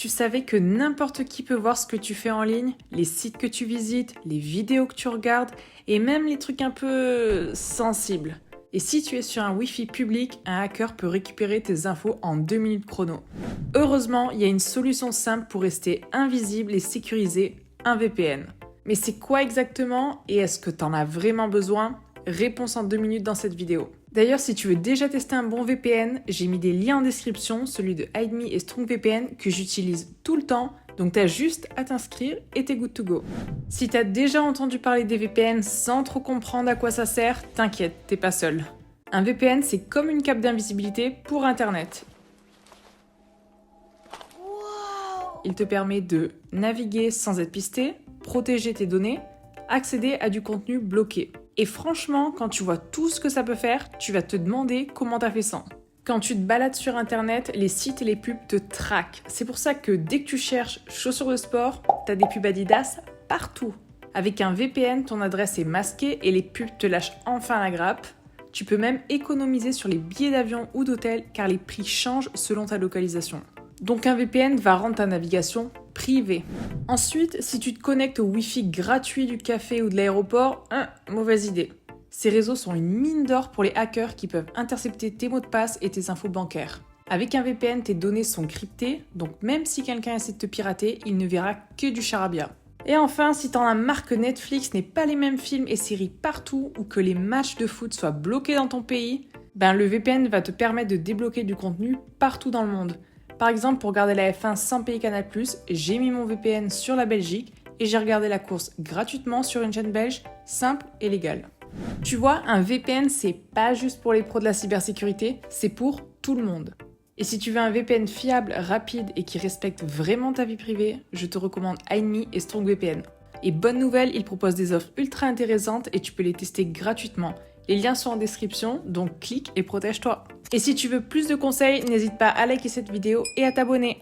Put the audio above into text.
Tu savais que n'importe qui peut voir ce que tu fais en ligne, les sites que tu visites, les vidéos que tu regardes et même les trucs un peu sensibles. Et si tu es sur un Wi-Fi public, un hacker peut récupérer tes infos en 2 minutes chrono. Heureusement, il y a une solution simple pour rester invisible et sécurisé, un VPN. Mais c'est quoi exactement et est-ce que tu en as vraiment besoin? Réponse en 2 minutes dans cette vidéo. D'ailleurs, si tu veux déjà tester un bon VPN, j'ai mis des liens en description, celui de HideMe et StrongVPN que j'utilise tout le temps, donc t'as juste à t'inscrire et t'es good to go. Si t'as déjà entendu parler des VPN sans trop comprendre à quoi ça sert, t'inquiète, t'es pas seul. Un VPN, c'est comme une cape d'invisibilité pour Internet. Il te permet de naviguer sans être pisté, protéger tes données, accéder à du contenu bloqué. Et franchement, quand tu vois tout ce que ça peut faire, tu vas te demander comment t'as fait ça. Quand tu te balades sur internet, les sites et les pubs te traquent. C'est pour ça que dès que tu cherches chaussures de sport, t'as des pubs Adidas partout. Avec un VPN, ton adresse est masquée et les pubs te lâchent enfin la grappe. Tu peux même économiser sur les billets d'avion ou d'hôtel car les prix changent selon ta localisation. Donc un VPN va rendre ta navigation privée. Ensuite, si tu te connectes au Wi-Fi gratuit du café ou de l'aéroport, mauvaise idée. Ces réseaux sont une mine d'or pour les hackers qui peuvent intercepter tes mots de passe et tes infos bancaires. Avec un VPN, tes données sont cryptées, donc même si quelqu'un essaie de te pirater, il ne verra que du charabia. Et enfin, si t'en as marre que Netflix n'ait pas les mêmes films et séries partout ou que les matchs de foot soient bloqués dans ton pays, le VPN va te permettre de débloquer du contenu partout dans le monde. Par exemple, pour regarder la F1 sans payer Canal+, j'ai mis mon VPN sur la Belgique et j'ai regardé la course gratuitement sur une chaîne belge, simple et légale. Tu vois, un VPN, c'est pas juste pour les pros de la cybersécurité, c'est pour tout le monde. Et si tu veux un VPN fiable, rapide et qui respecte vraiment ta vie privée, je te recommande HideMe et StrongVPN. Et bonne nouvelle, ils proposent des offres ultra intéressantes et tu peux les tester gratuitement. Les liens sont en description, donc clique et protège-toi. Et si tu veux plus de conseils, n'hésite pas à liker cette vidéo et à t'abonner.